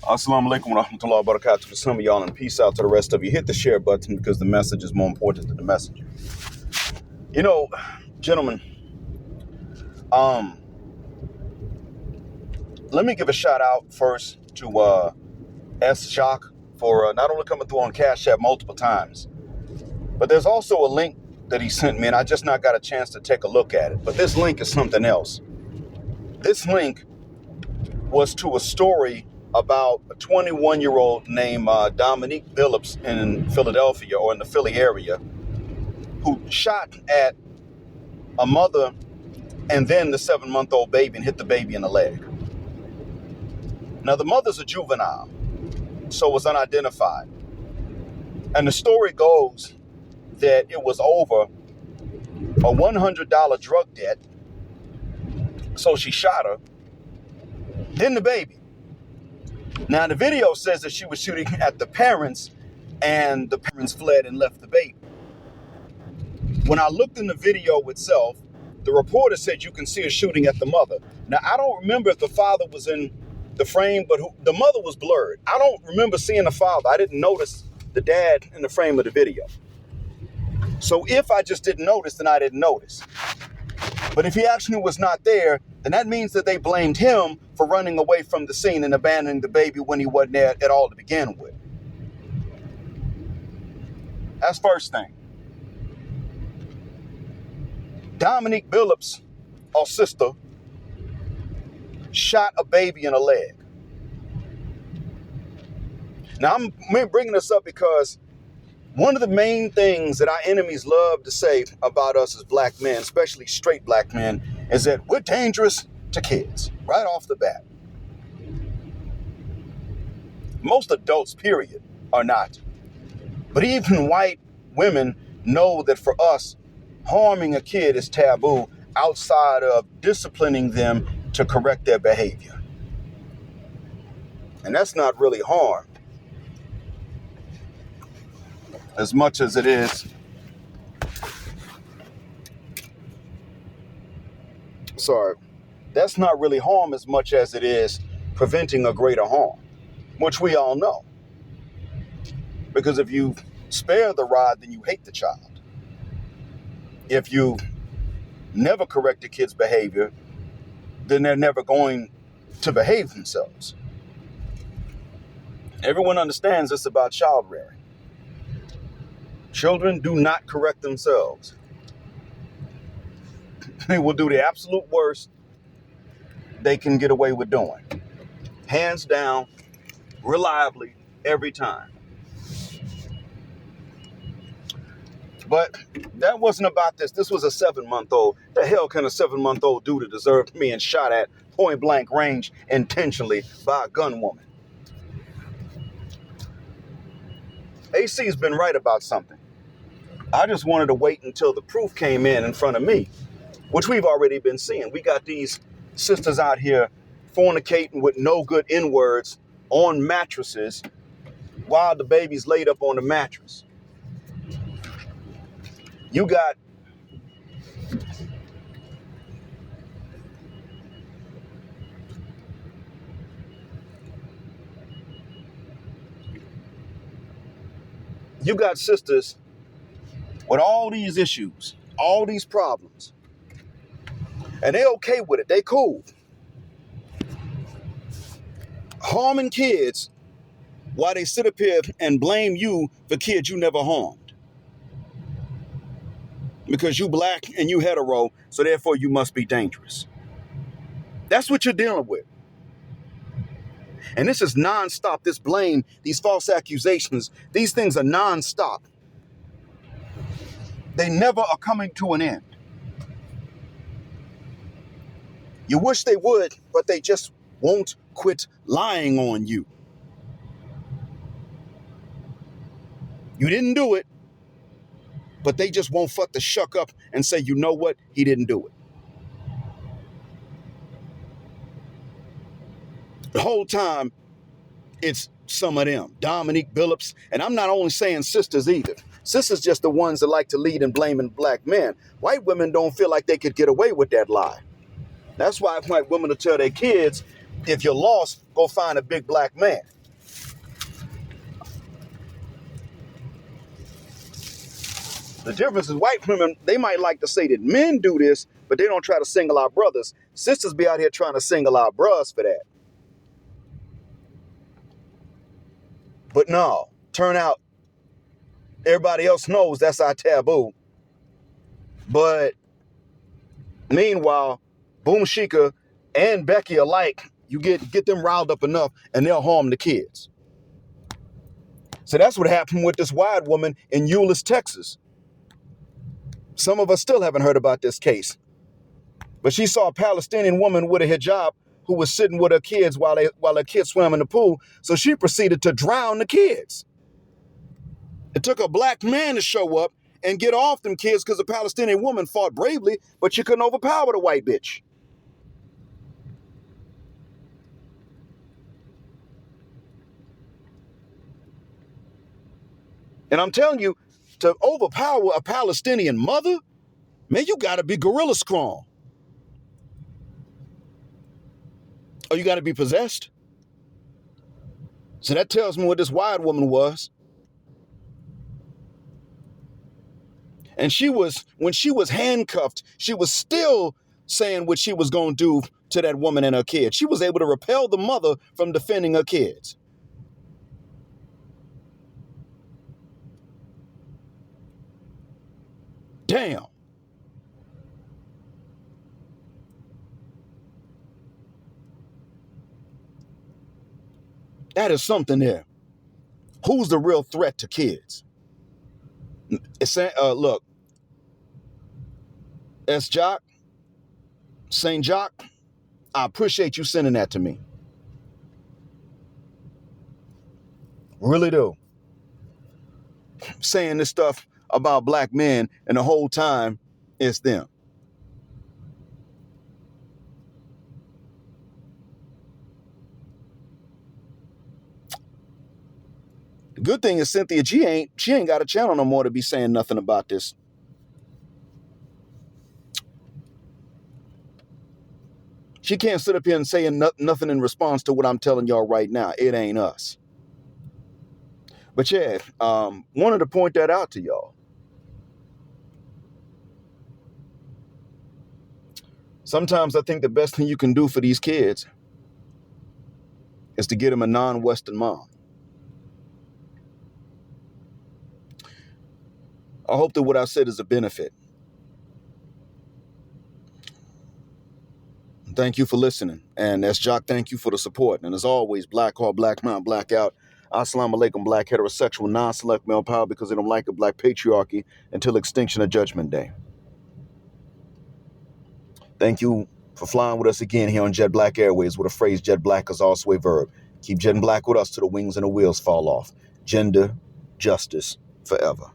Assalamu alaikum wa rahmatullahi wa barakatuh to some of y'all, and peace out to the rest of you. Hit the share button because the message is more important than the messenger. You know, gentlemen, let me give a shout out first to S Jacques for not only coming through on CashApp multiple times, but there's also a link that he sent me, and I just not got a chance to take a look at it. But this link is something else. This link was to a story about a 21-year-old named Dominique Phillips in Philadelphia, or in the Philly area, who shot at a mother and then the 7-month-old baby and hit the baby in the leg. Now, the mother's a juvenile, so was unidentified. And the story goes that it was over a $100 drug debt, so she shot her, then the baby. Now, the video says that she was shooting at the parents, and the parents fled and left the baby. When I looked in the video itself, the reporter said you can see her shooting at the mother. Now, I don't remember if the father was in the frame, but the mother was blurred. I don't remember seeing the father. I didn't notice the dad in the frame of the video. So if I just didn't notice, then I didn't notice. But if he actually was not there, then that means that they blamed him for running away from the scene and abandoning the baby when he wasn't there at all to begin with. That's first thing. Dominique Phillips, or Sista, shot a baby in the leg. Now, I'm bringing this up because one of the main things that our enemies love to say about us as black men, especially straight black men, is that we're dangerous to kids, right off the bat. Most adults, period, are not. But even white women know that for us, harming a kid is taboo outside of disciplining them to correct their behavior. And that's not really harm as much as it is that's not really harm as much as it is preventing a greater harm, which we all know. Because if you spare the rod, then you hate the child. If you never correct a kid's behavior, then they're never going to behave themselves. Everyone understands this about child rearing. Children do not correct themselves. They will do the absolute worst they can get away with doing. Hands down, reliably, every time. But that wasn't about this. This was a 7-month-old. The hell can a 7-month-old do to deserve being shot at point blank range intentionally by a gun woman? AC's been right about something. I just wanted to wait until the proof came in front of me, which we've already been seeing. We got these sisters out here fornicating with no good N-words on mattresses while the baby's laid up on the mattress. You got sisters with all these issues, all these problems, and they okay with it. They cool. Harming kids while they sit up here and blame you for kids you never harmed. Because you black and you hetero, so therefore you must be dangerous. That's what you're dealing with. And this is nonstop. This blame, these false accusations, these things are nonstop. They never are coming to an end. You wish they would, but they just won't quit lying on you. You didn't do it, but they just won't fuck the shuck up and say, you know what, he didn't do it. The whole time, it's some of them, Dominique Phillips, and I'm not only saying sisters either. Sisters just the ones that like to lead in blaming black men. White women don't feel like they could get away with that lie. That's why white women will tell their kids, if you're lost, go find a big black man. The difference is white women, they might like to say that men do this, but they don't try to single out brothers. Sisters be out here trying to single out bros for that. But no, turn out everybody else knows that's our taboo. But meanwhile, Boom Shika and Becky alike, you get them riled up enough and they'll harm the kids. So that's what happened with this white woman in Euless, Texas. Some of us still haven't heard about this case. But she saw a Palestinian woman with a hijab who was sitting with her kids while her kids swam in the pool. So she proceeded to drown the kids. It took a black man to show up and get off them kids because the Palestinian woman fought bravely, but she couldn't overpower the white bitch. And I'm telling you, to overpower a Palestinian mother, man, you got to be gorilla strong. Or you got to be possessed. So that tells me what this white woman was. And when she was handcuffed, she was still saying what she was going to do to that woman and her kids. She was able to repel the mother from defending her kids. Damn. That is something there. Who's the real threat to kids? It's look, S Jacques, St. Jacques, I appreciate you sending that to me. Really do. Saying this stuff about black men and the whole time it's them. The good thing is Cynthia G ain't got a channel no more to be saying nothing about this. She can't sit up here and say nothing in response to what I'm telling y'all right now. It ain't us. But yeah, wanted to point that out to y'all. Sometimes I think the best thing you can do for these kids is to get them a non-Western mom. I hope that what I said is a benefit. Thank you for listening. And S Jacques, thank you for the support. And as always, black heart, black mind, black out. Assalamu alaikum, black heterosexual, non-select male power because they don't like a black patriarchy until extinction of judgment day. Thank you for flying with us again here on Jet Black Airways with a phrase jet black is also a verb. Keep jetting black with us till the wings and the wheels fall off. Gender, justice, forever.